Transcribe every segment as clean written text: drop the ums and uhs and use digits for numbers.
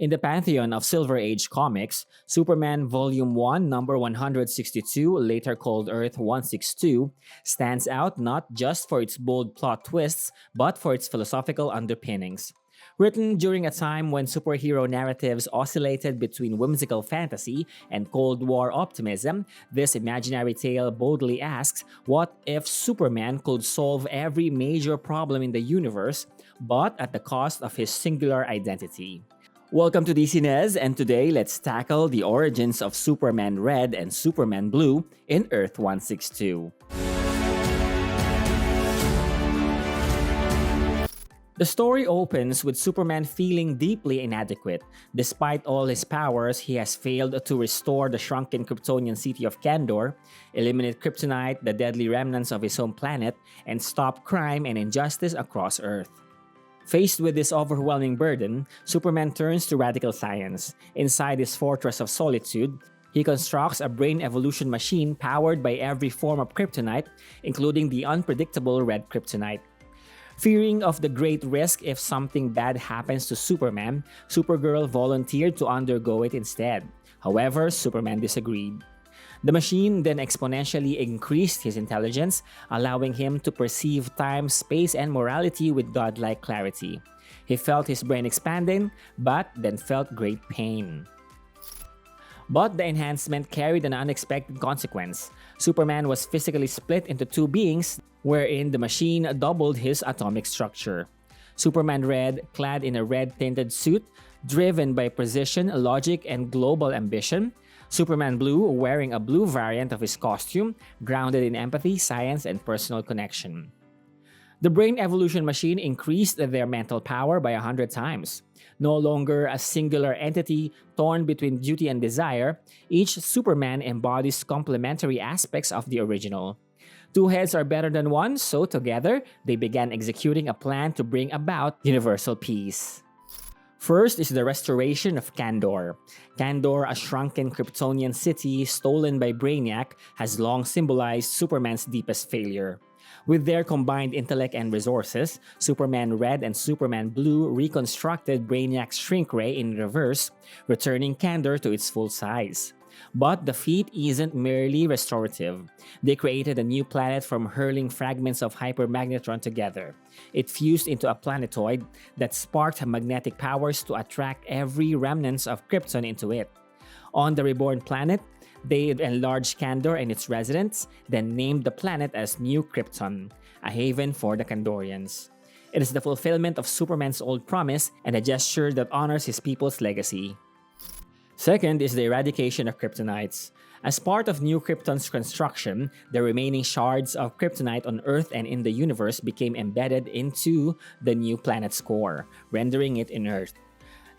In the pantheon of Silver Age comics, Superman Volume 1, number 162, later called Earth 162, stands out not just for its bold plot twists, but for its philosophical underpinnings. Written during a time when superhero narratives oscillated between whimsical fantasy and Cold War optimism, this imaginary tale boldly asks, what if Superman could solve every major problem in the universe, but at the cost of his singular identity? Welcome to DCNES, and today let's tackle the origins of Superman Red and Superman Blue in Earth 162. The story opens with Superman feeling deeply inadequate. Despite all his powers, he has failed to restore the shrunken Kryptonian city of Kandor, eliminate Kryptonite, the deadly remnants of his home planet, and stop crime and injustice across Earth. Faced with this overwhelming burden, Superman turns to radical science. Inside his fortress of solitude, he constructs a brain evolution machine powered by every form of kryptonite, including the unpredictable red kryptonite. Fearing of the great risk if something bad happens to Superman, Supergirl volunteered to undergo it instead. However, Superman disagreed. The machine then exponentially increased his intelligence, allowing him to perceive time, space, and morality with godlike clarity. He felt his brain expanding, but then felt great pain. But the enhancement carried an unexpected consequence. Superman was physically split into two beings, wherein the machine doubled his atomic structure. Superman Red, clad in a red-tinted suit, driven by precision, logic, and global ambition. Superman Blue, wearing a blue variant of his costume, grounded in empathy, science, and personal connection. The brain evolution machine increased their mental power by 100 times. No longer a singular entity torn between duty and desire, each Superman embodies complementary aspects of the original. Two heads are better than one, so together, they began executing a plan to bring about universal peace. First is the restoration of Kandor. Kandor, a shrunken Kryptonian city stolen by Brainiac, has long symbolized Superman's deepest failure. With their combined intellect and resources, Superman Red and Superman Blue reconstructed Brainiac's shrink ray in reverse, returning Kandor to its full size. But the feat isn't merely restorative. They created a new planet from hurling fragments of hypermagnetron together. It fused into a planetoid that sparked magnetic powers to attract every remnants of Krypton into it. On the reborn planet, they enlarged Kandor and its residents, then named the planet as New Krypton, a haven for the Kandorians. It is the fulfillment of Superman's old promise and a gesture that honors his people's legacy. Second is the eradication of Kryptonites. As part of New Krypton's construction, the remaining shards of Kryptonite on Earth and in the universe became embedded into the new planet's core, rendering it inert.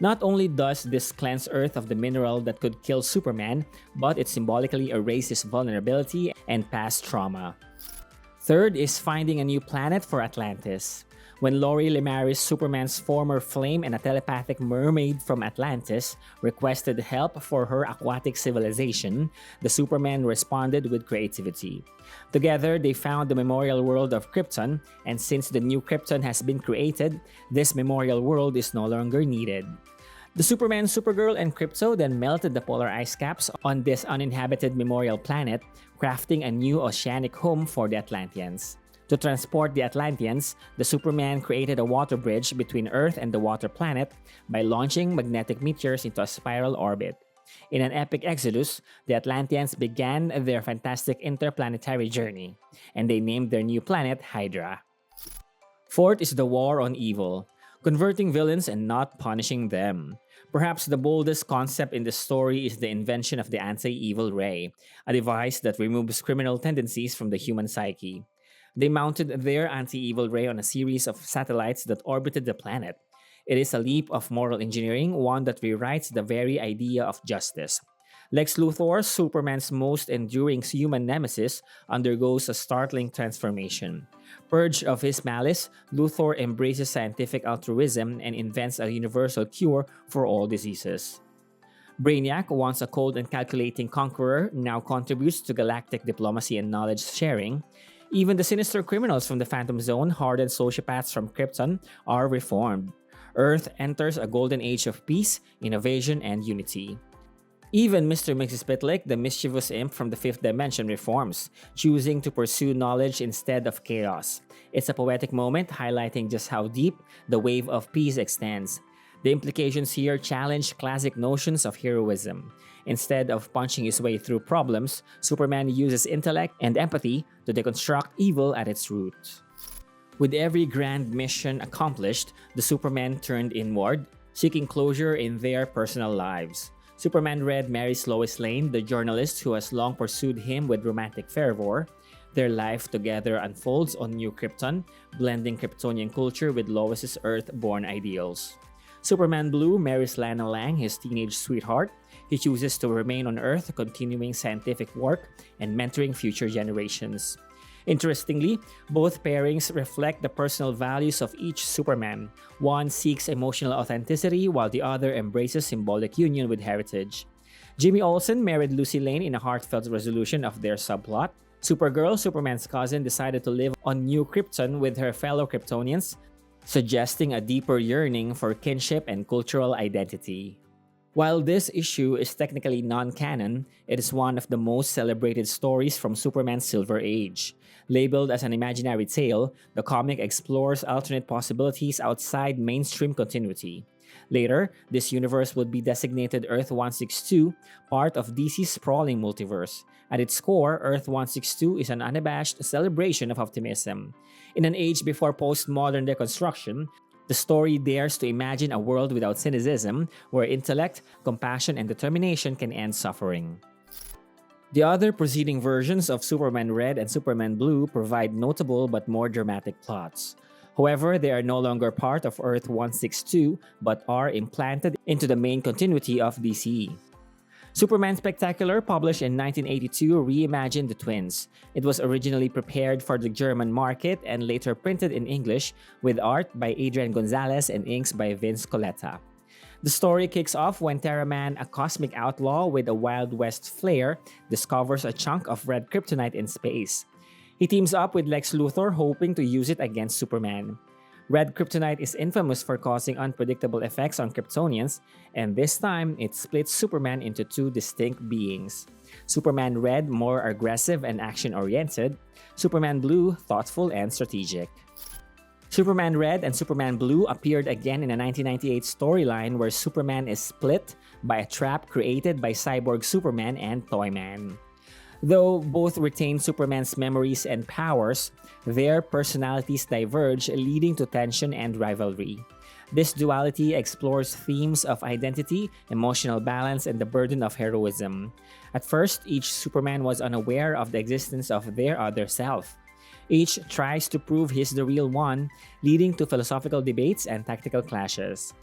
Not only does this cleanse Earth of the mineral that could kill Superman, but it symbolically erases vulnerability and past trauma. Third is finding a new planet for Atlantis. When Lori Lemaris, Superman's former flame and a telepathic mermaid from Atlantis, requested help for her aquatic civilization, the Superman responded with creativity. Together, they found the memorial world of Krypton, and since the new Krypton has been created, this memorial world is no longer needed. The Superman, Supergirl, and Krypto then melted the polar ice caps on this uninhabited memorial planet, crafting a new oceanic home for the Atlanteans. To transport the Atlanteans, the Superman created a water bridge between Earth and the water planet by launching magnetic meteors into a spiral orbit. In an epic exodus, the Atlanteans began their fantastic interplanetary journey, and they named their new planet Hydra. Fourth is the war on evil, converting villains and not punishing them. Perhaps the boldest concept in the story is the invention of the anti-evil ray, a device that removes criminal tendencies from the human psyche. They mounted their anti-evil ray on a series of satellites that orbited the planet. It is a leap of moral engineering, one that rewrites the very idea of justice. Lex Luthor, Superman's most enduring human nemesis, undergoes a startling transformation. Purged of his malice, Luthor embraces scientific altruism and invents a universal cure for all diseases. Brainiac, once a cold and calculating conqueror, now contributes to galactic diplomacy and knowledge sharing. Even the sinister criminals from the Phantom Zone, hardened sociopaths from Krypton, are reformed. Earth enters a golden age of peace, innovation, and unity. Even Mr. Mxyzptlk, the mischievous imp from the fifth dimension, reforms, choosing to pursue knowledge instead of chaos. It's a poetic moment highlighting just how deep the wave of peace extends. The implications here challenge classic notions of heroism. Instead of punching his way through problems, Superman uses intellect and empathy to deconstruct evil at its root. With every grand mission accomplished, the Supermen turned inward, seeking closure in their personal lives. Superman Red marries Lois Lane, the journalist who has long pursued him with romantic fervor. Their life together unfolds on New Krypton, blending Kryptonian culture with Lois's Earth-born ideals. Superman Blue marries Lana Lang, his teenage sweetheart. He chooses to remain on Earth, continuing scientific work and mentoring future generations. Interestingly, both pairings reflect the personal values of each Superman. One seeks emotional authenticity while the other embraces symbolic union with heritage. Jimmy Olsen married Lucy Lane in a heartfelt resolution of their subplot. Supergirl, Superman's cousin, decided to live on New Krypton with her fellow Kryptonians, suggesting a deeper yearning for kinship and cultural identity. While this issue is technically non-canon, it is one of the most celebrated stories from Superman's Silver Age. Labeled as an imaginary tale, the comic explores alternate possibilities outside mainstream continuity. Later, this universe would be designated Earth 162, part of DC's sprawling multiverse. At its core, Earth 162 is an unabashed celebration of optimism. In an age before postmodern deconstruction, the story dares to imagine a world without cynicism, where intellect, compassion, and determination can end suffering. The other preceding versions of Superman Red and Superman Blue provide notable but more dramatic plots. However, they are no longer part of Earth 162 but are implanted into the main continuity of DC. Superman Spectacular, published in 1982, reimagined the twins. It was originally prepared for the German market and later printed in English with art by Adrian Gonzalez and inks by Vince Coletta. The story kicks off when Terraman, a cosmic outlaw with a Wild West flair, discovers a chunk of red kryptonite in space. He teams up with Lex Luthor, hoping to use it against Superman. Red kryptonite is infamous for causing unpredictable effects on Kryptonians, and this time it splits Superman into two distinct beings. Superman Red, more aggressive and action-oriented. Superman Blue, thoughtful and strategic. Superman Red and Superman Blue appeared again in a 1998 storyline where Superman is split by a trap created by cyborg Superman and Toyman. Though both retain Superman's memories and powers, their personalities diverge, leading to tension and rivalry. This duality explores themes of identity, emotional balance, and the burden of heroism. At first, each Superman was unaware of the existence of their other self. Each tries to prove he's the real one, leading to philosophical debates and tactical clashes.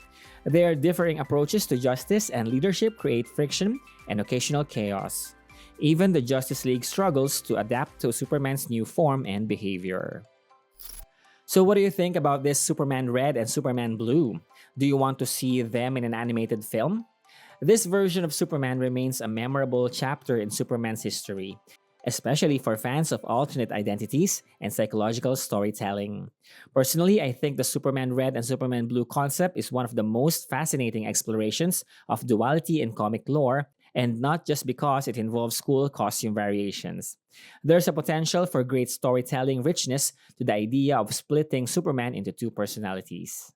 Their differing approaches to justice and leadership create friction and occasional chaos. Even the Justice League struggles to adapt to Superman's new form and behavior. So what do you think about this Superman Red and Superman Blue? Do you want to see them in an animated film? This version of Superman remains a memorable chapter in Superman's history, especially for fans of alternate identities and psychological storytelling. Personally, I think the Superman Red and Superman Blue concept is one of the most fascinating explorations of duality in comic lore, and not just because it involves cool costume variations. There's a potential for great storytelling richness to the idea of splitting Superman into two personalities.